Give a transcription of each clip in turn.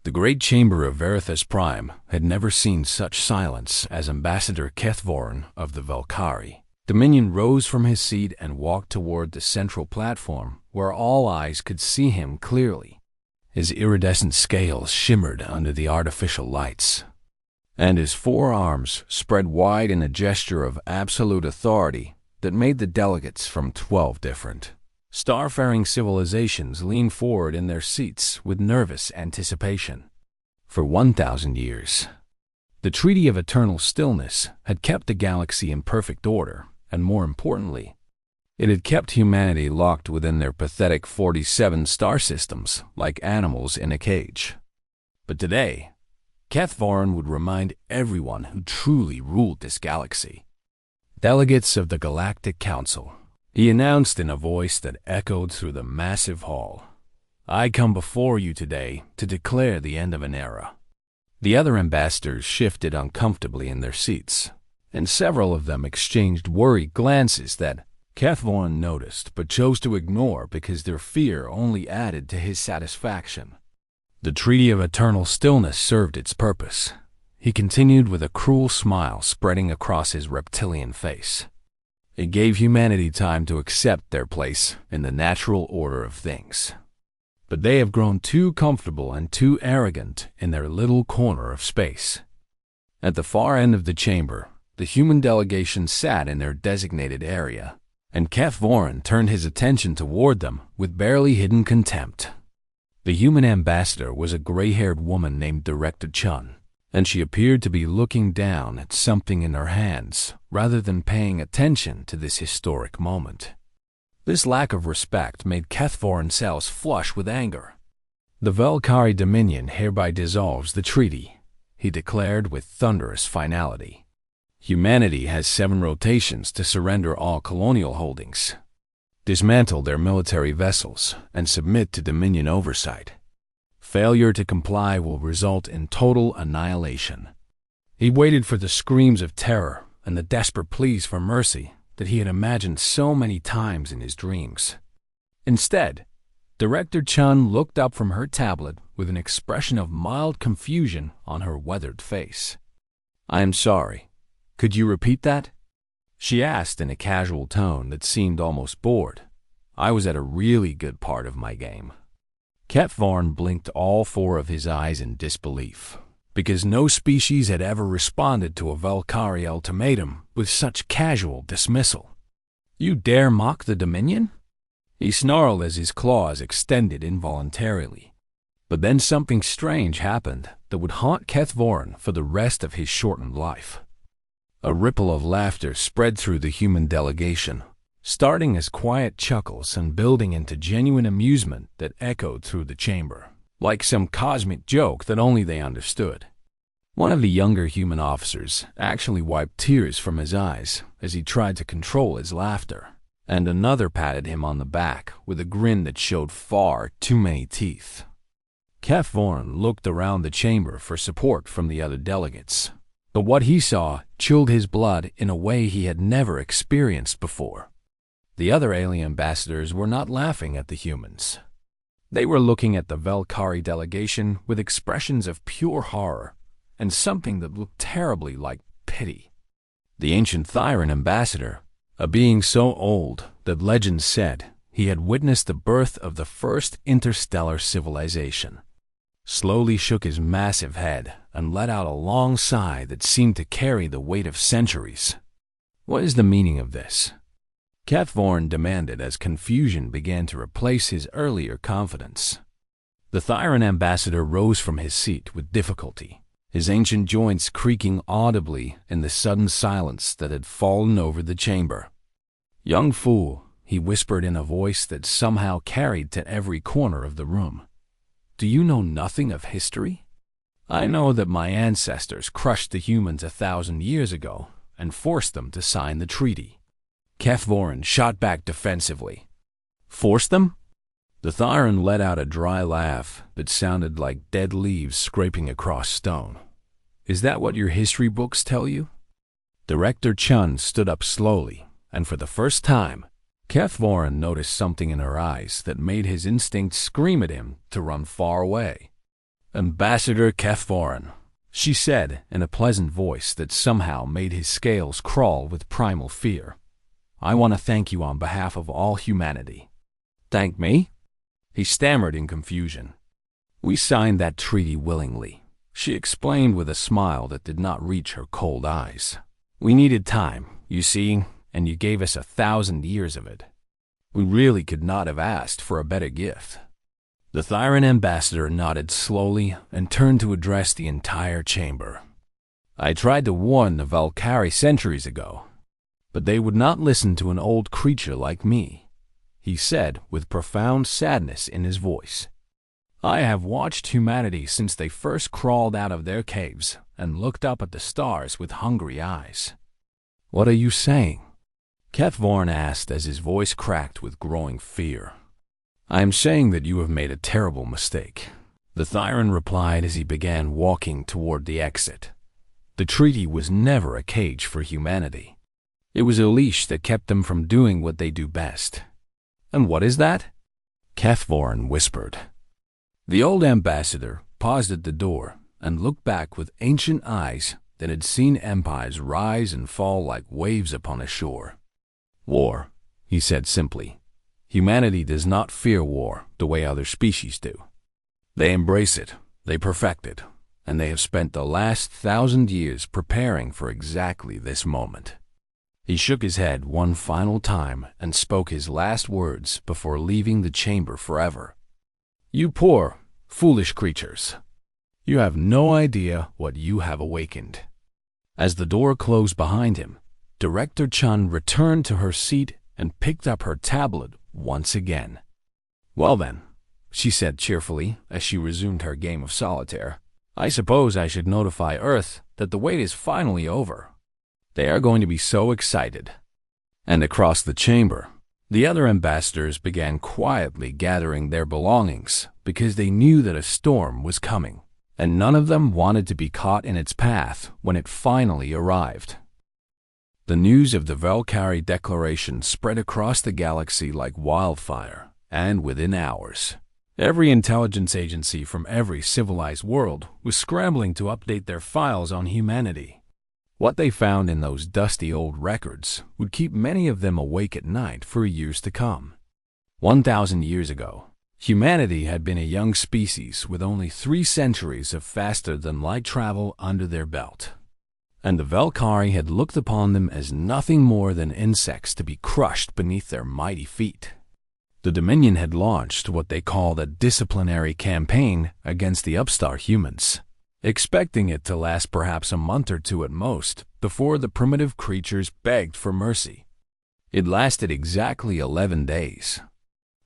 The great chamber of Verithus Prime had never seen such silence as Ambassador Kethvorin of the Valkyrie. Dominion rose from his seat and walked toward the central platform where all eyes could see him clearly. His iridescent scales shimmered under the artificial lights, and his forearms spread wide in a gesture of absolute authority that made the delegates from 12 different starfaring civilizations lean forward in their seats with nervous anticipation. For 1,000 years, the Treaty of Eternal Stillness had kept the galaxy in perfect order, and more importantly, it had kept humanity locked within their pathetic 47 star systems like animals in a cage. But today, Kethvorin would remind everyone who truly ruled this galaxy. Delegates of the Galactic Council, he announced in a voice that echoed through the massive hall, "I come before you today to declare the end of an era." The other ambassadors shifted uncomfortably in their seats, and several of them exchanged worried glances that Kethvorin noticed but chose to ignore because their fear only added to his satisfaction. The Treaty of Eternal Stillness served its purpose. He continued with a cruel smile spreading across his reptilian face. It gave humanity time to accept their place in the natural order of things. But they have grown too comfortable and too arrogant in their little corner of space. At the far end of the chamber, the human delegation sat in their designated area, and Kethvorin turned his attention toward them with barely hidden contempt. The human ambassador was a gray-haired woman named Director Chun, and she appeared to be looking down at something in her hands rather than paying attention to this historic moment. This lack of respect made Kethvorin's cells flush with anger. "The Valkyrie Dominion hereby dissolves the treaty," he declared with thunderous finality. "Humanity has 7 rotations to surrender all colonial holdings, dismantle their military vessels, and submit to Dominion oversight. Failure to comply will result in total annihilation." He waited for the screams of terror and the desperate pleas for mercy that he had imagined so many times in his dreams. Instead, Director Chun looked up from her tablet with an expression of mild confusion on her weathered face. "I am sorry. Could you repeat that?" she asked in a casual tone that seemed almost bored. "I was at a really good part of my game." Kethvorin blinked all 4 of his eyes in disbelief, because no species had ever responded to a Valkyrie ultimatum with such casual dismissal. "You dare mock the Dominion?" he snarled as his claws extended involuntarily. But then something strange happened that would haunt Kethvorin for the rest of his shortened life. A ripple of laughter spread through the human delegation, starting as quiet chuckles and building into genuine amusement that echoed through the chamber, like some cosmic joke that only they understood. One of the younger human officers actually wiped tears from his eyes as he tried to control his laughter, and another patted him on the back with a grin that showed far too many teeth. Kethvorin looked around the chamber for support from the other delegates, but what he saw chilled his blood in a way he had never experienced before. The other alien ambassadors were not laughing at the humans. They were looking at the Valkyrie delegation with expressions of pure horror and something that looked terribly like pity. The ancient Thyran ambassador, a being so old that legends said he had witnessed the birth of the first interstellar civilization, slowly shook his massive head and let out a long sigh that seemed to carry the weight of centuries. "What is the meaning of this?" Kethvorin demanded as confusion began to replace his earlier confidence. The Thyran ambassador rose from his seat with difficulty, his ancient joints creaking audibly in the sudden silence that had fallen over the chamber. "Young fool," he whispered in a voice that somehow carried to every corner of the room. "Do you know nothing of history? I know that my ancestors crushed the humans 1,000 years ago and forced them to sign the treaty." Kethvorin shot back defensively. "Forced them?" The Thyran let out a dry laugh that sounded like dead leaves scraping across stone. "Is that what your history books tell you?" Director Chun stood up slowly, and for the first time, Kethvorin noticed something in her eyes that made his instinct scream at him to run far away. Ambassador Kethvorin, she said in a pleasant voice that somehow made his scales crawl with primal fear. I want to thank you on behalf of all humanity. Thank me? He stammered in confusion. We signed that treaty willingly, she explained with a smile that did not reach her cold eyes. We needed time, you see, and you gave us 1,000 years of it. We really could not have asked for a better gift. The Thyran ambassador nodded slowly and turned to address the entire chamber. I tried to warn the Valkyrie centuries ago, but they would not listen to an old creature like me, he said with profound sadness in his voice. I have watched humanity since they first crawled out of their caves and looked up at the stars with hungry eyes. What are you saying? Kethvorin asked as his voice cracked with growing fear. I am saying that you have made a terrible mistake, the Thyran replied as he began walking toward the exit. The treaty was never a cage for humanity. It was a leash that kept them from doing what they do best. And what is that? Kethvorin whispered. The old ambassador paused at the door and looked back with ancient eyes that had seen empires rise and fall like waves upon a shore. War, he said simply. Humanity does not fear war the way other species do. They embrace it, they perfect it, and they have spent the last 1,000 years preparing for exactly this moment. He shook his head one final time and spoke his last words before leaving the chamber forever. You poor, foolish creatures. You have no idea what you have awakened. As the door closed behind him, Director Chun returned to her seat and picked up her tablet once again. Well then, she said cheerfully as she resumed her game of solitaire, I suppose I should notify Earth that the wait is finally over. They are going to be so excited. And across the chamber, the other ambassadors began quietly gathering their belongings because they knew that a storm was coming, and none of them wanted to be caught in its path when it finally arrived. The news of the Valkyrie Declaration spread across the galaxy like wildfire, and within hours, every intelligence agency from every civilized world was scrambling to update their files on humanity. What they found in those dusty old records would keep many of them awake at night for years to come. 1,000 years ago, humanity had been a young species with only 3 centuries of faster-than-light travel under their belt. And the Valkyrie had looked upon them as nothing more than insects to be crushed beneath their mighty feet. The Dominion had launched what they called a disciplinary campaign against the upstart humans, expecting it to last perhaps a month or 2 at most before the primitive creatures begged for mercy. It lasted exactly 11 days.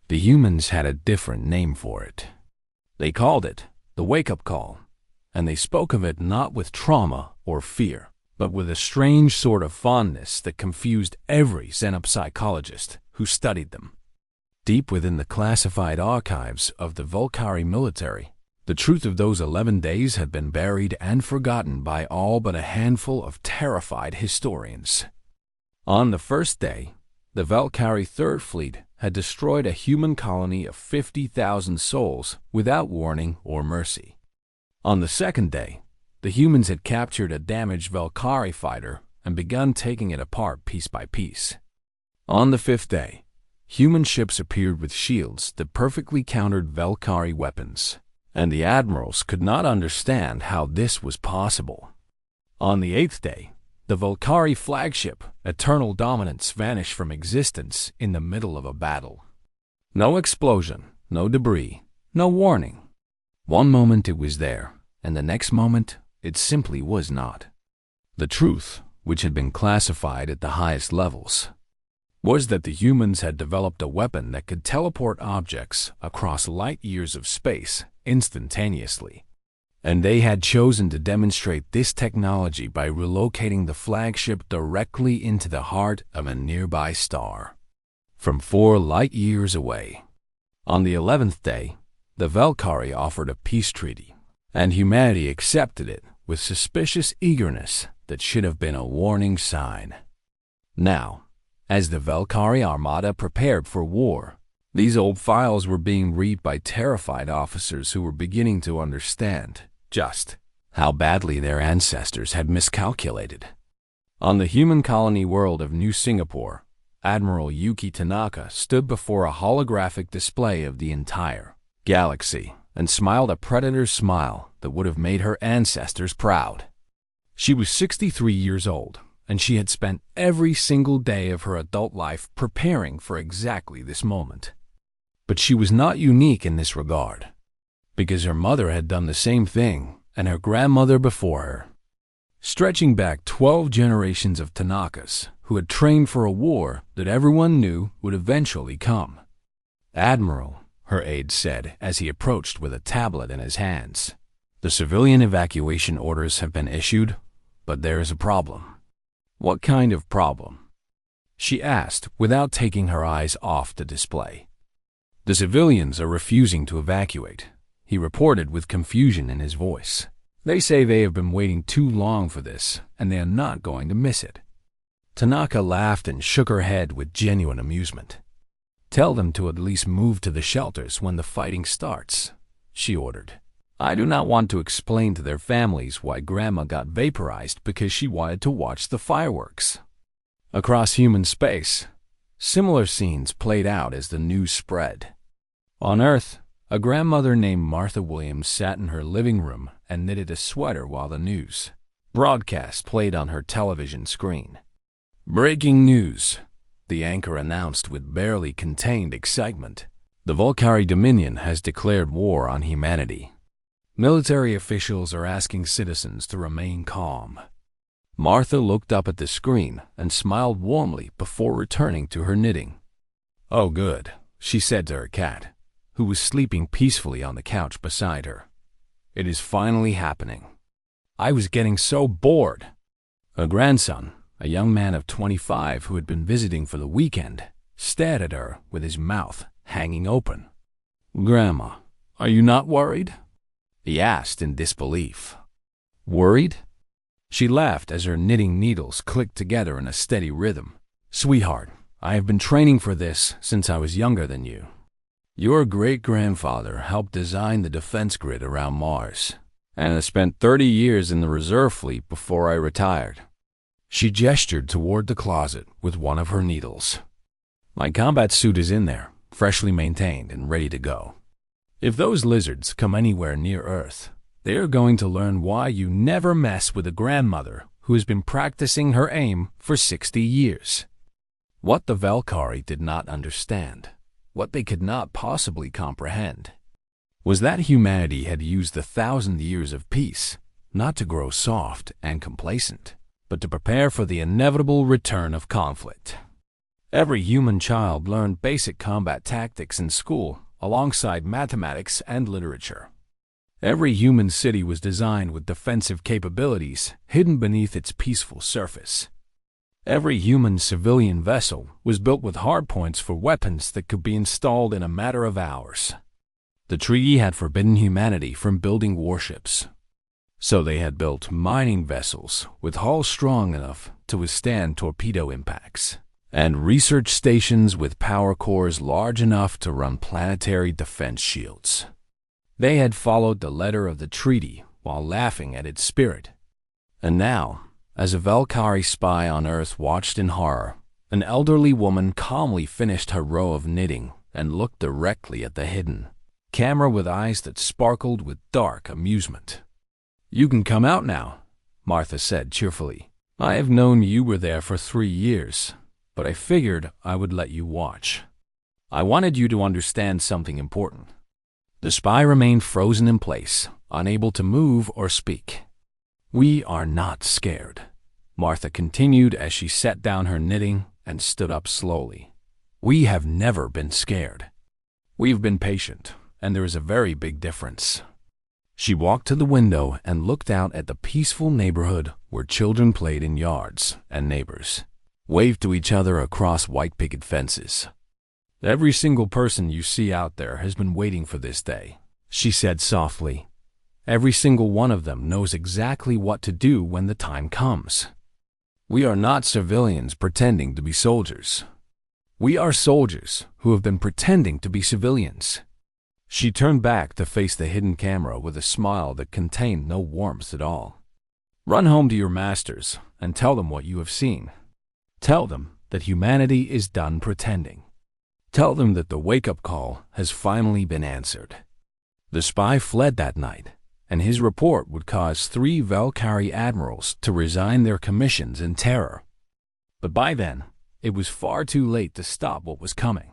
The humans had a different name for it. They called it the wake-up call, and they spoke of it not with trauma or fear, but with a strange sort of fondness that confused every xenopsychologist who studied them. Deep within the classified archives of the Valkyrie military, the truth of those 11 days had been buried and forgotten by all but a handful of terrified historians. On the first day, the Valkyrie Third Fleet had destroyed a human colony of 50,000 souls without warning or mercy. On the second day, the humans had captured a damaged Valkyrie fighter and begun taking it apart piece by piece. On the 5th day, human ships appeared with shields that perfectly countered Valkyrie weapons, and the admirals could not understand how this was possible. On the 8th day, the Valkyrie flagship, Eternal Dominance, vanished from existence in the middle of a battle. No explosion, no debris, no warning. One moment it was there, and the next moment it simply was not. The truth, which had been classified at the highest levels, was that the humans had developed a weapon that could teleport objects across light years of space instantaneously. And they had chosen to demonstrate this technology by relocating the flagship directly into the heart of a nearby star, from 4 light years away. On the 11th day, the Valkyrie offered a peace treaty, and humanity accepted it with suspicious eagerness that should have been a warning sign. Now, as the Valkyrie Armada prepared for war, These old files were being read by terrified officers who were beginning to understand just how badly their ancestors had miscalculated. On the human colony world of New Singapore, Admiral Yuki Tanaka stood before a holographic display of the entire galaxy and smiled a predator's smile that would have made her ancestors proud. She was 63 years old, and she had spent every single day of her adult life preparing for exactly this moment. But she was not unique in this regard, because her mother had done the same thing, and her grandmother before her. Stretching back 12 generations of Tanakas who had trained for a war that everyone knew would eventually come. "Admiral," her aide said as he approached with a tablet in his hands, "the civilian evacuation orders have been issued, but there is a problem." "What kind of problem?" she asked without taking her eyes off the display. "The civilians are refusing to evacuate," he reported with confusion in his voice. "They say they have been waiting too long for this, and they are not going to miss it." Tanaka laughed and shook her head with genuine amusement. "Tell them to at least move to the shelters when the fighting starts," she ordered. "I do not want to explain to their families why Grandma got vaporized because she wanted to watch the fireworks." Across human space, similar scenes played out as the news spread. On Earth, a grandmother named Martha Williams sat in her living room and knitted a sweater while the news broadcast played on her television screen. "Breaking news," the anchor announced with barely contained excitement. "The Volcari Dominion has declared war on humanity. Military officials are asking citizens to remain calm." Martha looked up at the screen and smiled warmly before returning to her knitting. "Oh, good," she said to her cat, who was sleeping peacefully on the couch beside her. "It is finally happening. I was getting so bored." Her grandson, a young man of 25 who had been visiting for the weekend, stared at her with his mouth hanging open. "Grandma, are you not worried?" he asked in disbelief. "Worried?" She laughed as her knitting needles clicked together in a steady rhythm. "Sweetheart, I have been training for this since I was younger than you. Your great-grandfather helped design the defense grid around Mars, and I spent 30 years in the reserve fleet before I retired." She gestured toward the closet with one of her needles. "My combat suit is in there, freshly maintained and ready to go. If those lizards come anywhere near Earth, they are going to learn why you never mess with a grandmother who has been practicing her aim for 60 years. What the Valkyrie did not understand, what they could not possibly comprehend, was that humanity had used the 1,000 years of peace not to grow soft and complacent, but to prepare for the inevitable return of conflict. Every human child learned basic combat tactics in school alongside mathematics and literature. Every human city was designed with defensive capabilities hidden beneath its peaceful surface. Every human civilian vessel was built with hardpoints for weapons that could be installed in a matter of hours. The treaty had forbidden humanity from building warships, so they had built mining vessels with hulls strong enough to withstand torpedo impacts, and research stations with power cores large enough to run planetary defense shields. They had followed the letter of the treaty while laughing at its spirit. And now, as a Valkyrie spy on Earth watched in horror, an elderly woman calmly finished her row of knitting and looked directly at the hidden camera with eyes that sparkled with dark amusement. "You can come out now," Martha said cheerfully. "I have known you were there for 3 years, but I figured I would let you watch. I wanted you to understand something important." The spy remained frozen in place, unable to move or speak. "We are not scared," Martha continued as she set down her knitting and stood up slowly. "We have never been scared. We've been patient, and there is a very big difference." She walked to the window and looked out at the peaceful neighborhood where children played in yards and neighbors waved to each other across white picket fences. "Every single person you see out there has been waiting for this day," she said softly. "Every single one of them knows exactly what to do when the time comes. We are not civilians pretending to be soldiers. We are soldiers who have been pretending to be civilians." She turned back to face the hidden camera with a smile that contained no warmth at all. "Run home to your masters and tell them what you have seen. Tell them that humanity is done pretending. Tell them that the wake-up call has finally been answered." The spy fled that night, and his report would cause 3 Valkyrie admirals to resign their commissions in terror. But by then, it was far too late to stop what was coming.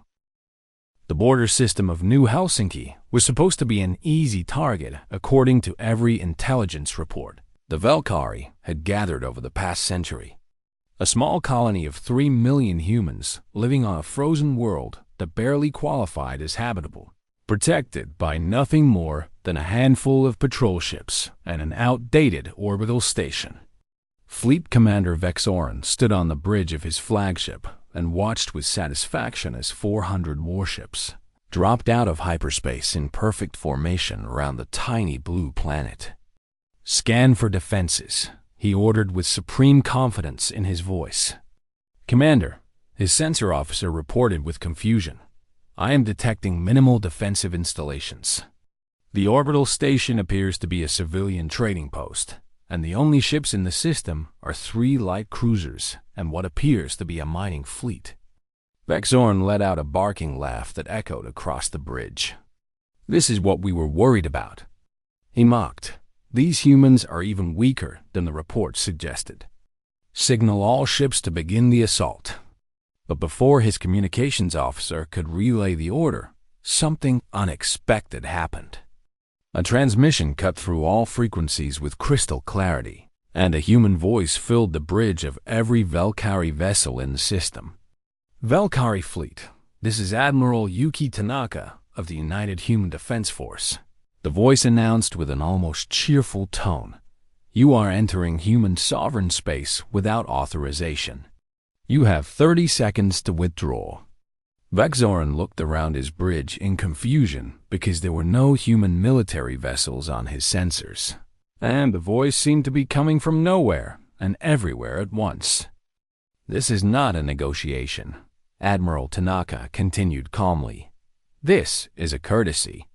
The border system of New Helsinki was supposed to be an easy target according to every intelligence report the Valkyrie had gathered over the past century. A small colony of 3 million humans living on a frozen world that barely qualified as habitable, protected by nothing more than a handful of patrol ships and an outdated orbital station. Fleet Commander Vexoran stood on the bridge of his flagship and watched with satisfaction as 400 warships dropped out of hyperspace in perfect formation around the tiny blue planet. "Scan for defenses," he ordered with supreme confidence in his voice. "Commander," his sensor officer reported with confusion, "I am detecting minimal defensive installations. The orbital station appears to be a civilian trading post, and the only ships in the system are 3 light cruisers and what appears to be a mining fleet." Vexorn let out a barking laugh that echoed across the bridge. "This is what we were worried about," he mocked. "These humans are even weaker than the report suggested. Signal all ships to begin the assault." But before his communications officer could relay the order, something unexpected happened. A transmission cut through all frequencies with crystal clarity, and a human voice filled the bridge of every Valkyrie vessel in the system. "Valkyrie Fleet, this is Admiral Yuki Tanaka of the United Human Defense Force," the voice announced with an almost cheerful tone. "You are entering human sovereign space without authorization. You have 30 seconds to withdraw." Vexoran looked around his bridge in confusion because there were no human military vessels on his sensors, and the voice seemed to be coming from nowhere and everywhere at once. "This is not a negotiation," Admiral Tanaka continued calmly. "This is a courtesy.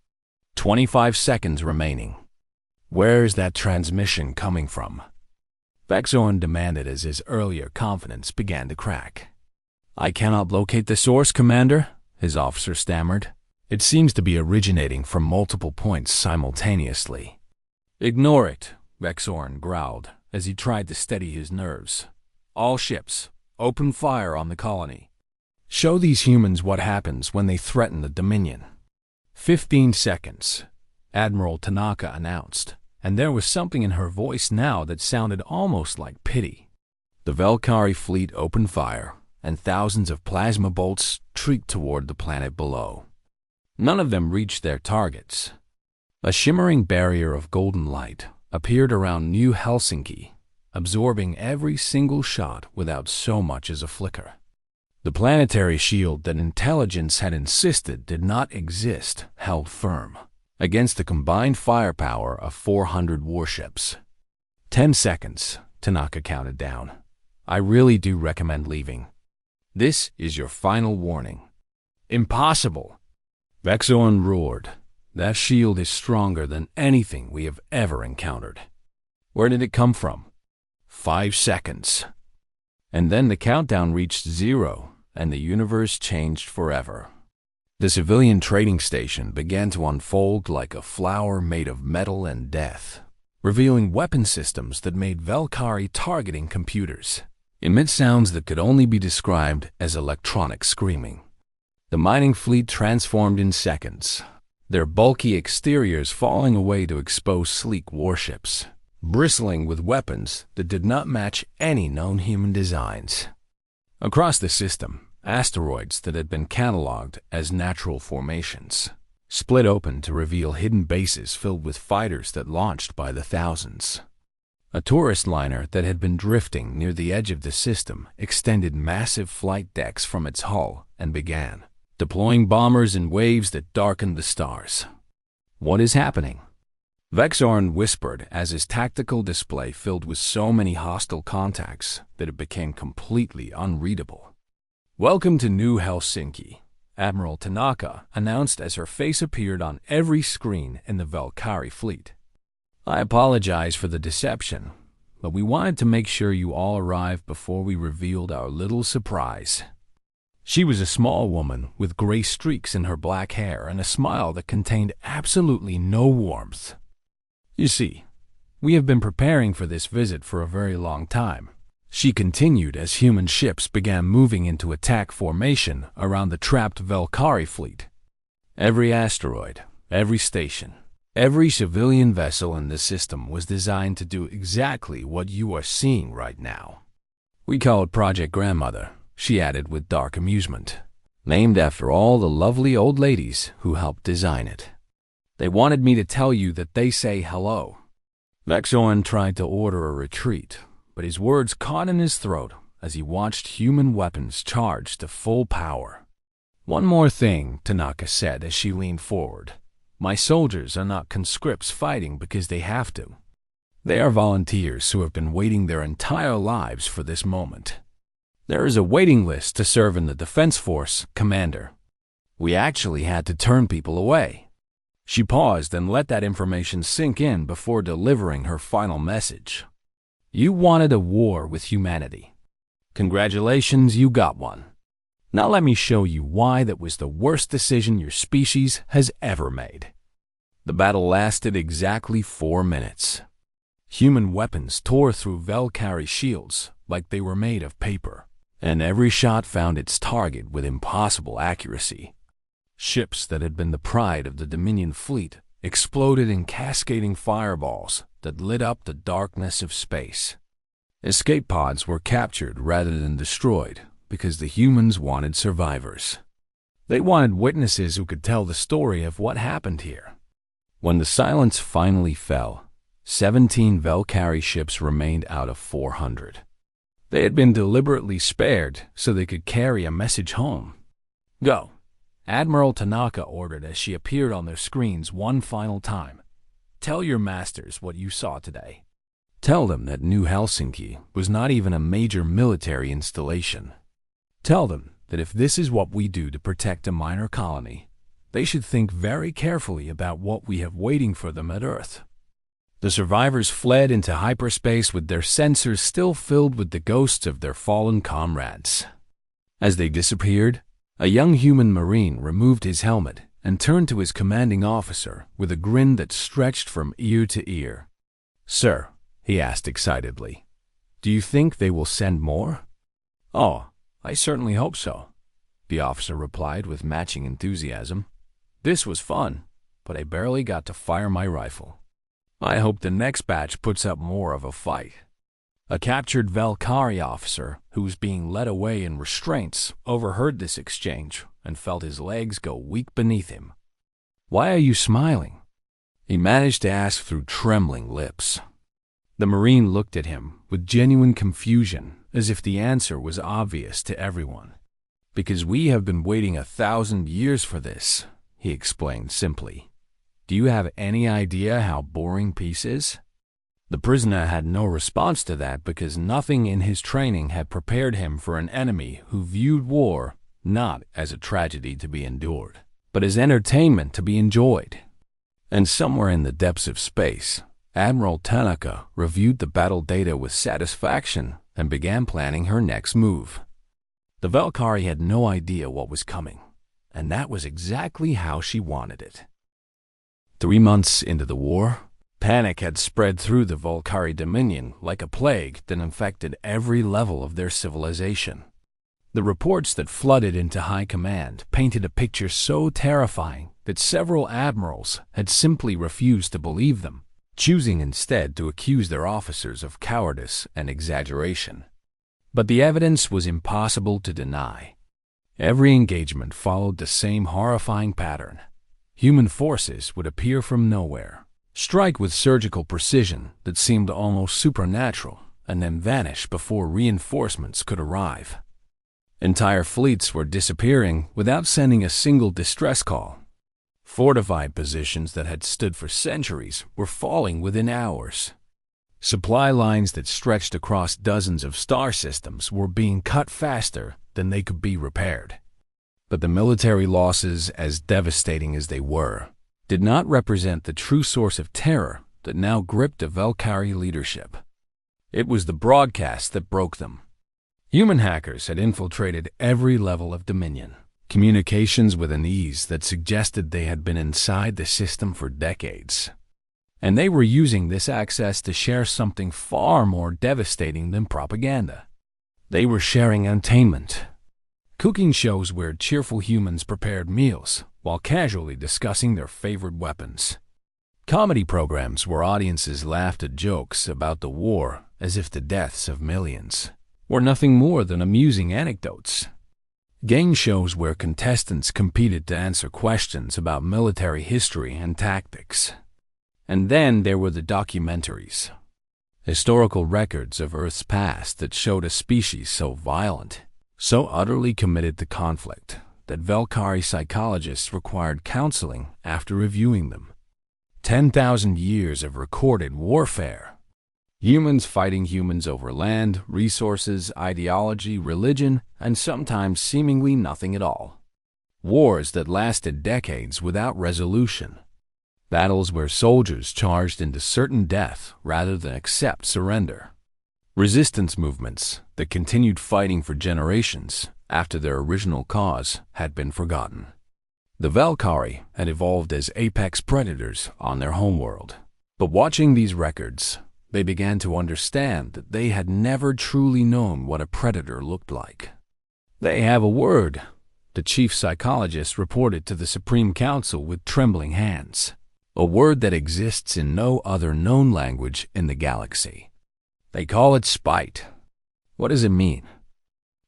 25 seconds remaining. Where is that transmission coming from?" Vexoran demanded as his earlier confidence began to crack. "I cannot locate the source, Commander," his officer stammered. "It seems to be originating from multiple points simultaneously." "Ignore it," Vexoran growled as he tried to steady his nerves. "All ships, open fire on the colony. Show these humans what happens when they threaten the Dominion." 15 seconds, Admiral Tanaka announced, and there was something in her voice now that sounded almost like pity. The Valkyrie fleet opened fire, and thousands of plasma bolts streaked toward the planet below. None of them reached their targets. A shimmering barrier of golden light appeared around New Helsinki, absorbing every single shot without so much as a flicker. The planetary shield that intelligence had insisted did not exist held firm against the combined firepower of 400 warships. 10 seconds, Tanaka counted down. "I really do recommend leaving. This is your final warning." "Impossible!" Vexoran roared. "That shield is stronger than anything we have ever encountered." "Where did it come from?" 5 seconds. And then the countdown reached 0, and the universe changed forever. The civilian trading station began to unfold like a flower made of metal and death, revealing weapon systems that made Valkyrie targeting computers emit sounds that could only be described as electronic screaming. The mining fleet transformed in seconds, their bulky exteriors falling away to expose sleek warships, bristling with weapons that did not match any known human designs. Across the system, asteroids that had been cataloged as natural formations split open to reveal hidden bases filled with fighters that launched by the thousands. A tourist liner that had been drifting near the edge of the system extended massive flight decks from its hull and began deploying bombers in waves that darkened the stars. "What is happening?" Vexoran whispered as his tactical display filled with so many hostile contacts that it became completely unreadable. "Welcome to New Helsinki," Admiral Tanaka announced as her face appeared on every screen in the Valkyrie fleet. "I apologize for the deception, but we wanted to make sure you all arrived before we revealed our little surprise." She was a small woman with gray streaks in her black hair and a smile that contained absolutely no warmth. "You see, we have been preparing for this visit for a very long time," she continued as human ships began moving into attack formation around the trapped Valkyrie fleet. Every asteroid, every station, every civilian vessel in the system was designed to do exactly what you are seeing right now. "We call it Project Grandmother," she added with dark amusement, "named after all the lovely old ladies who helped design it. They wanted me to tell you that they say hello." Vexorn tried to order a retreat, but his words caught in his throat as he watched human weapons charge to full power. "One more thing," Tanaka said as she leaned forward. "My soldiers are not conscripts fighting because they have to. They are volunteers who have been waiting their entire lives for this moment. There is a waiting list to serve in the Defense Force, Commander. We actually had to turn people away." She paused and let that information sink in before delivering her final message. "You wanted a war with humanity. Congratulations, you got one. Now let me show you why that was the worst decision your species has ever made." The battle lasted exactly 4 minutes. Human weapons tore through Valkyrie shields like they were made of paper, and every shot found its target with impossible accuracy. Ships that had been the pride of the Dominion fleet exploded in cascading fireballs that lit up the darkness of space. Escape pods were captured rather than destroyed because the humans wanted survivors. They wanted witnesses who could tell the story of what happened here. When the silence finally fell, 17 Valkyrie ships remained out of 400. They had been deliberately spared so they could carry a message home. "Go," Admiral Tanaka ordered as she appeared on their screens one final time. "Tell your masters what you saw today. Tell them that New Helsinki was not even a major military installation. Tell them that if this is what we do to protect a minor colony, they should think very carefully about what we have waiting for them at Earth." The survivors fled into hyperspace with their sensors still filled with the ghosts of their fallen comrades. As they disappeared, a young human Marine removed his helmet and turned to his commanding officer with a grin that stretched from ear to ear. "Sir," he asked excitedly, "do you think they will send more?" "Oh, I certainly hope so," the officer replied with matching enthusiasm. "This was fun, but I barely got to fire my rifle. I hope the next batch puts up more of a fight." A captured Valkyrie officer who was being led away in restraints overheard this exchange and felt his legs go weak beneath him. "Why are you smiling?" he managed to ask through trembling lips. The Marine looked at him with genuine confusion, as if the answer was obvious to everyone. "Because we have been waiting 1,000 years for this," he explained simply. "Do you have any idea how boring peace is?" The prisoner had no response to that because nothing in his training had prepared him for an enemy who viewed war not as a tragedy to be endured, but as entertainment to be enjoyed. And somewhere in the depths of space, Admiral Tanaka reviewed the battle data with satisfaction and began planning her next move. The Valkyrie had no idea what was coming, and that was exactly how she wanted it. 3 months into the war, panic had spread through the Valkyrie Dominion like a plague that infected every level of their civilization. The reports that flooded into high command painted a picture so terrifying that several admirals had simply refused to believe them, choosing instead to accuse their officers of cowardice and exaggeration. But the evidence was impossible to deny. Every engagement followed the same horrifying pattern. Human forces would appear from nowhere, strike with surgical precision that seemed almost supernatural, and then vanish before reinforcements could arrive. Entire fleets were disappearing without sending a single distress call. Fortified positions that had stood for centuries were falling within hours. Supply lines that stretched across dozens of star systems were being cut faster than they could be repaired. But the military losses, as devastating as they were, did not represent the true source of terror that now gripped the Valkyrie leadership. It was the broadcast that broke them. Human hackers had infiltrated every level of Dominion, communications with an ease that suggested they had been inside the system for decades. And they were using this access to share something far more devastating than propaganda. They were sharing entertainment. Cooking shows where cheerful humans prepared meals while casually discussing their favorite weapons. Comedy programs where audiences laughed at jokes about the war as if the deaths of millions were nothing more than amusing anecdotes. Game shows where contestants competed to answer questions about military history and tactics. And then there were the documentaries. Historical records of Earth's past that showed a species so violent, so utterly committed to conflict, that Valkyrie psychologists required counseling after reviewing them. 10,000 years of recorded warfare. Humans fighting humans over land, resources, ideology, religion, and sometimes seemingly nothing at all. Wars that lasted decades without resolution. Battles where soldiers charged into certain death rather than accept surrender. Resistance movements that continued fighting for generations after their original cause had been forgotten. The Valkyrie had evolved as apex predators on their homeworld. But watching these records, they began to understand that they had never truly known what a predator looked like. "They have a word," the chief psychologist reported to the Supreme Council with trembling hands. "A word that exists in no other known language in the galaxy. They call it spite." "What does it mean?"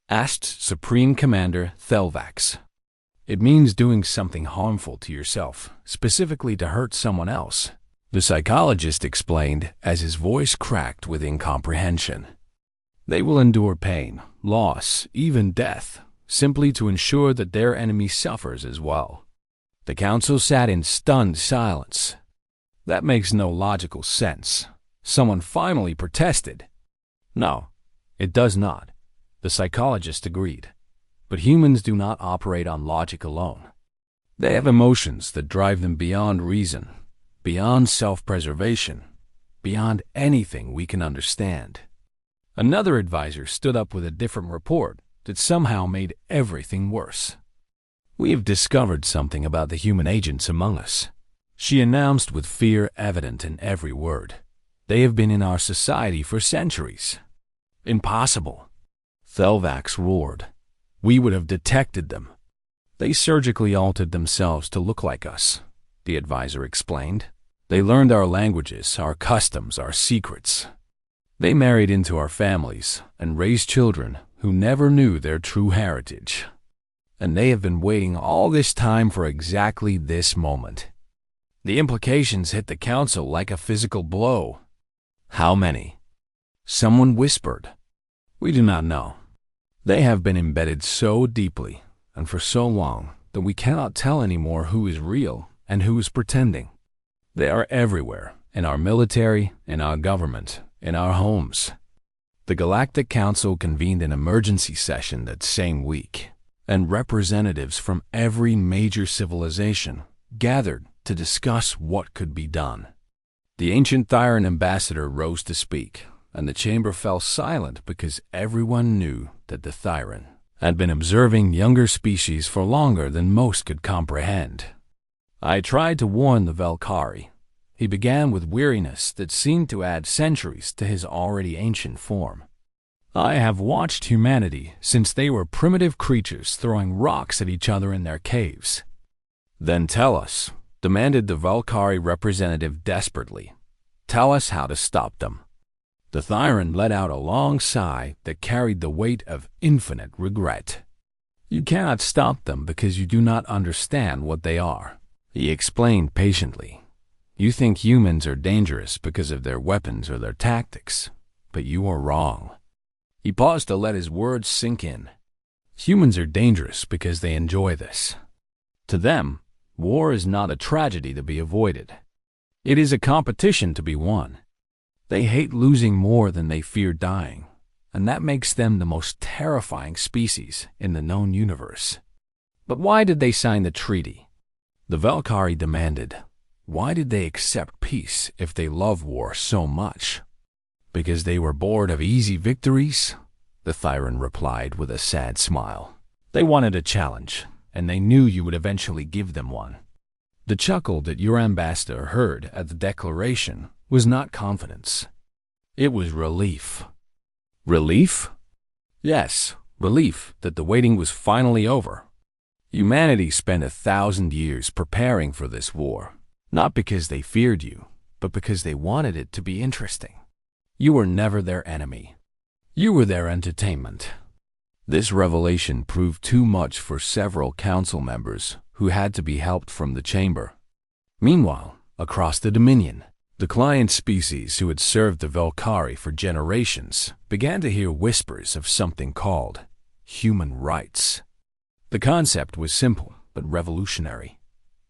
asked Supreme Commander Thelvax. "It means doing something harmful to yourself, specifically to hurt someone else," the psychologist explained as his voice cracked with incomprehension. "They will endure pain, loss, even death, simply to ensure that their enemy suffers as well." The council sat in stunned silence. "That makes no logical sense," someone finally protested. "No, it does not," the psychologist agreed. "But humans do not operate on logic alone. They have emotions that drive them beyond reason, beyond self-preservation, beyond anything we can understand." Another advisor stood up with a different report that somehow made everything worse. "We have discovered something about the human agents among us," she announced with fear evident in every word. "They have been in our society for centuries." "Impossible," Thelvax roared. "We would have detected them." "They surgically altered themselves to look like us," the advisor explained. "They learned our languages, our customs, our secrets. They married into our families and raised children who never knew their true heritage. And they have been waiting all this time for exactly this moment." The implications hit the council like a physical blow. "How many?" someone whispered. "We do not know. They have been embedded so deeply and for so long that we cannot tell anymore who is real and who is pretending. They are everywhere, in our military, in our government, in our homes." The Galactic Council convened an emergency session that same week, and representatives from every major civilization gathered to discuss what could be done. The ancient Thyran ambassador rose to speak, and the chamber fell silent because everyone knew that the Thyran had been observing younger species for longer than most could comprehend. "I tried to warn the Valkyrie," he began with weariness that seemed to add centuries to his already ancient form. "I have watched humanity since they were primitive creatures throwing rocks at each other in their caves." "Then tell us," demanded the Valkyrie representative desperately. "Tell us how to stop them." The Thyran let out a long sigh that carried the weight of infinite regret. "You cannot stop them because you do not understand what they are," he explained patiently. "You think humans are dangerous because of their weapons or their tactics, but you are wrong." He paused to let his words sink in. "Humans are dangerous because they enjoy this. To them, war is not a tragedy to be avoided. It is a competition to be won. They hate losing more than they fear dying, and that makes them the most terrifying species in the known universe. But why did they sign the treaty? The Valkyrie demanded. Why did they accept peace if they love war so much? Because they were bored of easy victories? The Thyran replied with a sad smile. They wanted a challenge, and they knew you would eventually give them one. The chuckle that your ambassador heard at the declaration was not confidence. It was relief. Relief? Yes, relief that the waiting was finally over. Humanity spent 1,000 years preparing for this war, not because they feared you, but because they wanted it to be interesting. You were never their enemy. You were their entertainment. This revelation proved too much for several council members who had to be helped from the chamber. Meanwhile, across the Dominion, the client species who had served the Valkyrie for generations began to hear whispers of something called human rights. The concept was simple but revolutionary.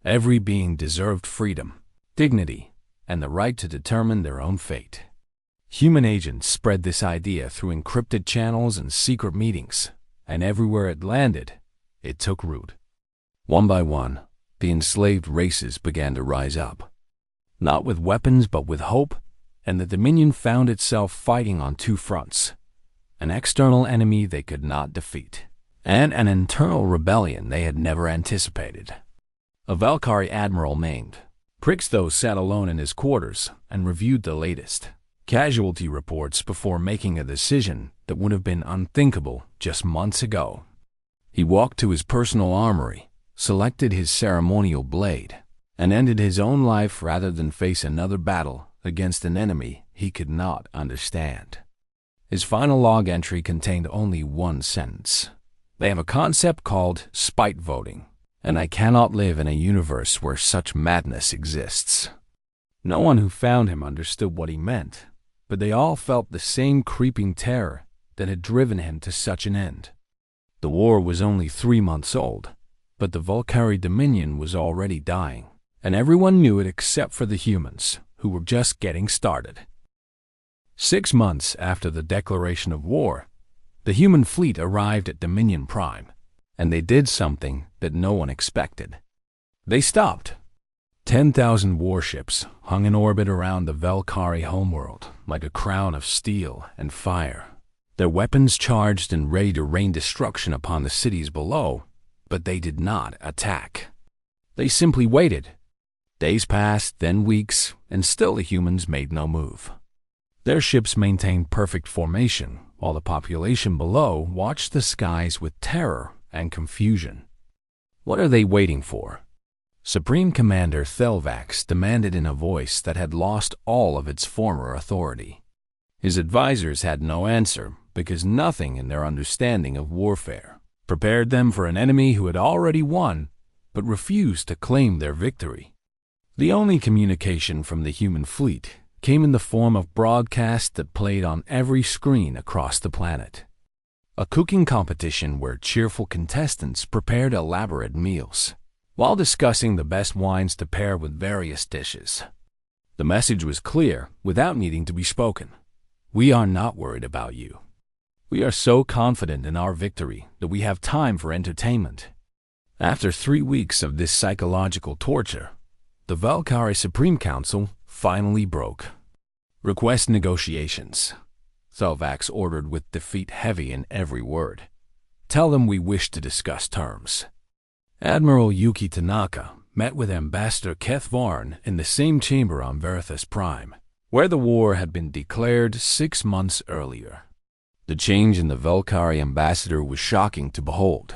Every being deserved freedom, dignity, and the right to determine their own fate. Human agents spread this idea through encrypted channels and secret meetings, and everywhere it landed, it took root. One by one, the enslaved races began to rise up. Not with weapons but with hope, and the Dominion found itself fighting on two fronts. An external enemy they could not defeat, and an internal rebellion they had never anticipated. A Valkyrie admiral named Prixthos sat alone in his quarters and reviewed the latest casualty reports before making a decision that would have been unthinkable just months ago. He walked to his personal armory, selected his ceremonial blade, and ended his own life rather than face another battle against an enemy he could not understand. His final log entry contained only one sentence. They have a concept called spite voting, and I cannot live in a universe where such madness exists. No one who found him understood what he meant, but they all felt the same creeping terror that had driven him to such an end. The war was only 3 months old, but the Valkyrie Dominion was already dying, and everyone knew it except for the humans, who were just getting started. 6 months after the declaration of war, the human fleet arrived at Dominion Prime, and they did something that no one expected. They stopped. 10,000 warships hung in orbit around the Valkyrie homeworld like a crown of steel and fire, their weapons charged and ready to rain destruction upon the cities below, but they did not attack. They simply waited. Days passed, then weeks, and still the humans made no move. Their ships maintained perfect formation, while the population below watched the skies with terror and confusion. What are they waiting for? Supreme Commander Thelvax demanded in a voice that had lost all of its former authority. His advisors had no answer because nothing in their understanding of warfare prepared them for an enemy who had already won but refused to claim their victory. The only communication from the human fleet came in the form of broadcasts that played on every screen across the planet. A cooking competition where cheerful contestants prepared elaborate meals, while discussing the best wines to pair with various dishes. The message was clear without needing to be spoken. We are not worried about you. We are so confident in our victory that we have time for entertainment. After 3 weeks of this psychological torture, the Valkyrie Supreme Council finally broke. Request negotiations. Thelvax ordered with defeat heavy in every word. Tell them we wish to discuss terms. Admiral Yuki Tanaka met with Ambassador Keth Varn in the same chamber on Verithus Prime, where the war had been declared 6 months earlier. The change in the Valkyrie ambassador was shocking to behold.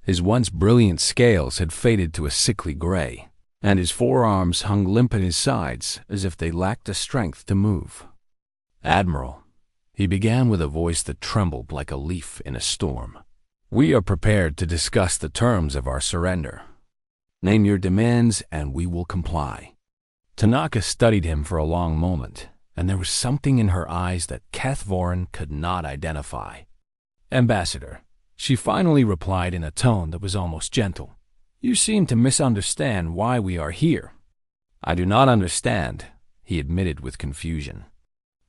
His once brilliant scales had faded to a sickly gray, and his forearms hung limp at his sides as if they lacked the strength to move. Admiral, he began with a voice that trembled like a leaf in a storm. We are prepared to discuss the terms of our surrender. Name your demands and we will comply. Tanaka studied him for a long moment, and there was something in her eyes that Keth Varn could not identify. Ambassador, she finally replied in a tone that was almost gentle. You seem to misunderstand why we are here. I do not understand, he admitted with confusion.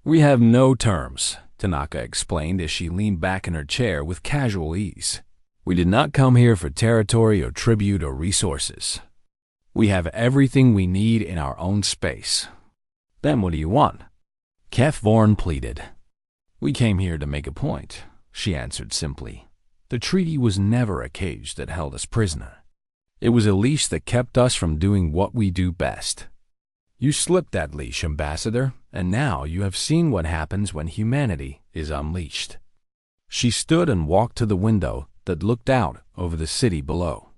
We have no terms, Tanaka explained as she leaned back in her chair with casual ease. We did not come here for territory or tribute or resources. We have everything we need in our own space. Then what do you want? Kethvorn pleaded. We came here to make a point, she answered simply. The treaty was never a cage that held us prisoner. It was a leash that kept us from doing what we do best. You slipped that leash, Ambassador, and now you have seen what happens when humanity is unleashed. She stood and walked to the window that looked out over the city below.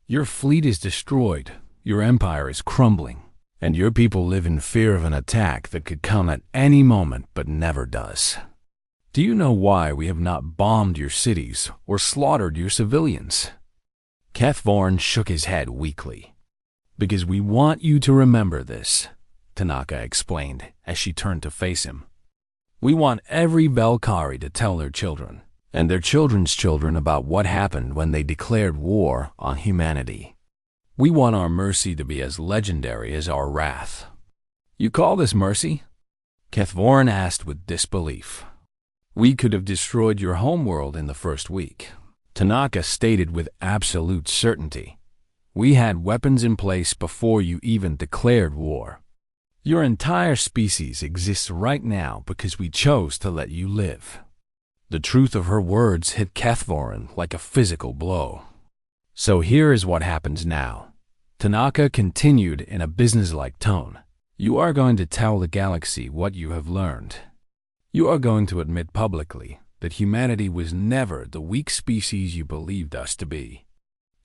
Your fleet is destroyed, your empire is crumbling, and your people live in fear of an attack that could come at any moment but never does. Do you know why we have not bombed your cities or slaughtered your civilians? Kethvorn shook his head weakly. Because we want you to remember this, Tanaka explained as she turned to face him. We want every Valkyrie to tell their children, and their children's children about what happened when they declared war on humanity. We want our mercy to be as legendary as our wrath. You call this mercy? Kethvorn asked with disbelief. We could have destroyed your homeworld in the first week, Tanaka stated with absolute certainty. We had weapons in place before you even declared war. Your entire species exists right now because we chose to let you live. The truth of her words hit Kethvorn like a physical blow. So here is what happens now. Tanaka continued in a businesslike tone. You are going to tell the galaxy what you have learned. You are going to admit publicly that humanity was never the weak species you believed us to be.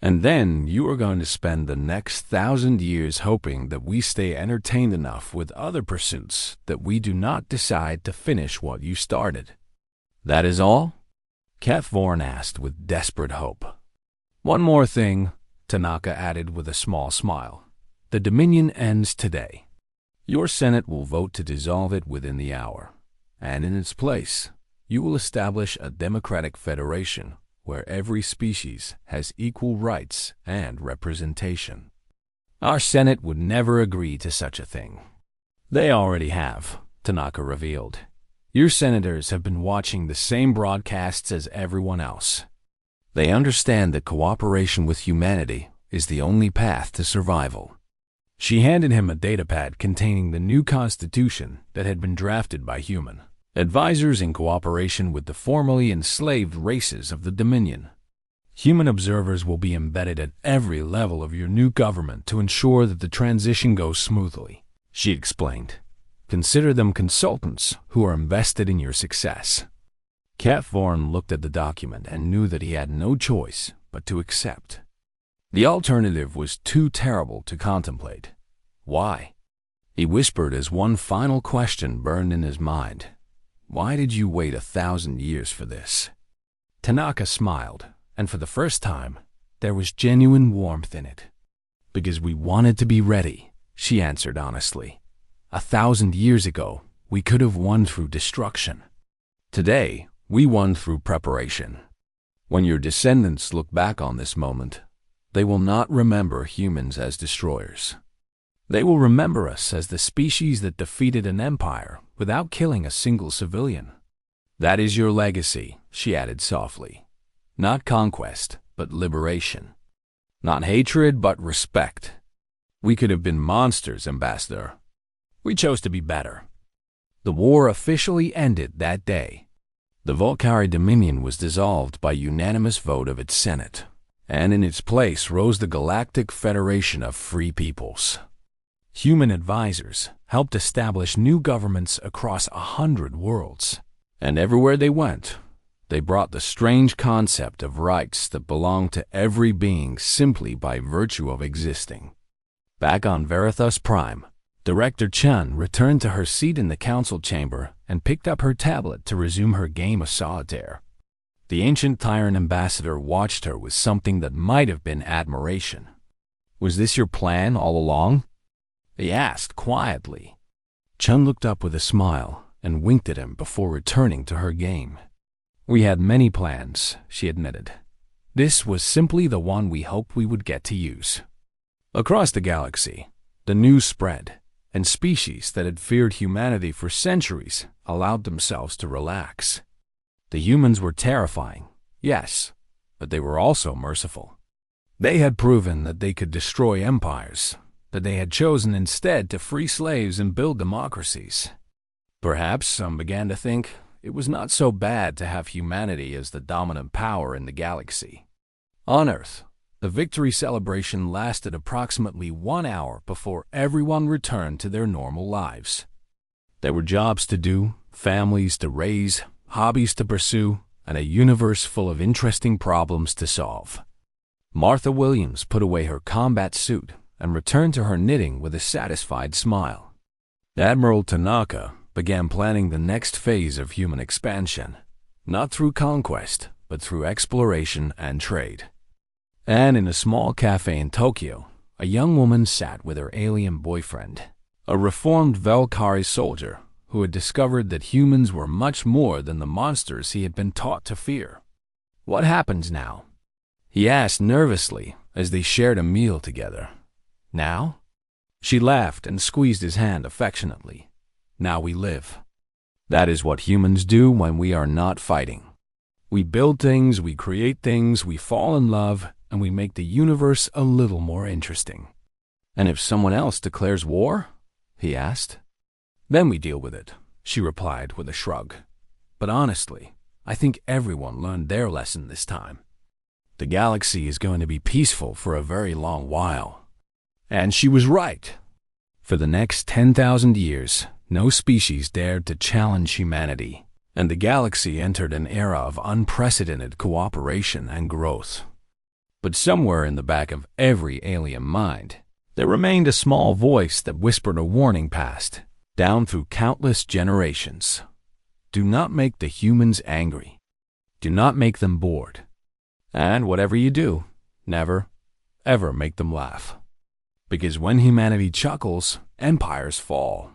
And then you are going to spend the next 1,000 years hoping that we stay entertained enough with other pursuits that we do not decide to finish what you started. That is all? Kethvorn asked with desperate hope. One more thing, Tanaka added with a small smile. The Dominion ends today. Your Senate will vote to dissolve it within the hour, and in its place, you will establish a democratic federation where every species has equal rights and representation. Our Senate would never agree to such a thing. They already have, Tanaka revealed. Your senators have been watching the same broadcasts as everyone else. They understand that cooperation with humanity is the only path to survival. She handed him a datapad containing the new constitution that had been drafted by human advisors in cooperation with the formerly enslaved races of the Dominion. Human observers will be embedded at every level of your new government to ensure that the transition goes smoothly, she explained. Consider them consultants who are invested in your success. Kethvorn looked at the document and knew that he had no choice but to accept. The alternative was too terrible to contemplate. Why? He whispered as one final question burned in his mind. Why did you wait 1,000 years for this? Tanaka smiled, and for the first time, there was genuine warmth in it. Because we wanted to be ready, she answered honestly. 1,000 years ago, we could have won through destruction. Today, we won through preparation. When your descendants look back on this moment, they will not remember humans as destroyers. They will remember us as the species that defeated an empire without killing a single civilian. That is your legacy, she added softly. Not conquest, but liberation. Not hatred, but respect. We could have been monsters, Ambassador. We chose to be better. The war officially ended that day. The Valkyrie Dominion was dissolved by unanimous vote of its Senate, and in its place rose the Galactic Federation of Free Peoples. Human advisors helped establish new governments across 100 worlds, and everywhere they went, they brought the strange concept of rights that belong to every being simply by virtue of existing. Back on Verithus Prime, Director Chun returned to her seat in the council chamber and picked up her tablet to resume her game of solitaire. The ancient Tyrant Ambassador watched her with something that might have been admiration. Was this your plan all along? He asked quietly. Chun looked up with a smile and winked at him before returning to her game. We had many plans, she admitted. This was simply the one we hoped we would get to use. Across the galaxy, the news spread, and species that had feared humanity for centuries allowed themselves to relax. The humans were terrifying, yes, but they were also merciful. They had proven that they could destroy empires, that they had chosen instead to free slaves and build democracies. Perhaps some began to think it was not so bad to have humanity as the dominant power in the galaxy. On Earth, the victory celebration lasted approximately 1 hour before everyone returned to their normal lives. There were jobs to do, families to raise, hobbies to pursue, and a universe full of interesting problems to solve. Martha Williams put away her combat suit and returned to her knitting with a satisfied smile. Admiral Tanaka began planning the next phase of human expansion, not through conquest, but through exploration and trade. And in a small cafe in Tokyo, a young woman sat with her alien boyfriend, a reformed Valkyrie soldier who had discovered that humans were much more than the monsters he had been taught to fear. "What happens now?" he asked nervously as they shared a meal together. "Now?" She laughed and squeezed his hand affectionately. "Now we live. That is what humans do when we are not fighting. We build things, we create things, we fall in love, and we make the universe a little more interesting." "And if someone else declares war?" he asked. "Then we deal with it," she replied with a shrug. "But honestly, I think everyone learned their lesson this time. The galaxy is going to be peaceful for a very long while." And she was right. For the next 10,000 years, no species dared to challenge humanity, and the galaxy entered an era of unprecedented cooperation and growth. But somewhere in the back of every alien mind, there remained a small voice that whispered a warning past, down through countless generations. Do not make the humans angry. Do not make them bored. And whatever you do, never, ever make them laugh. Because when humanity chuckles, empires fall.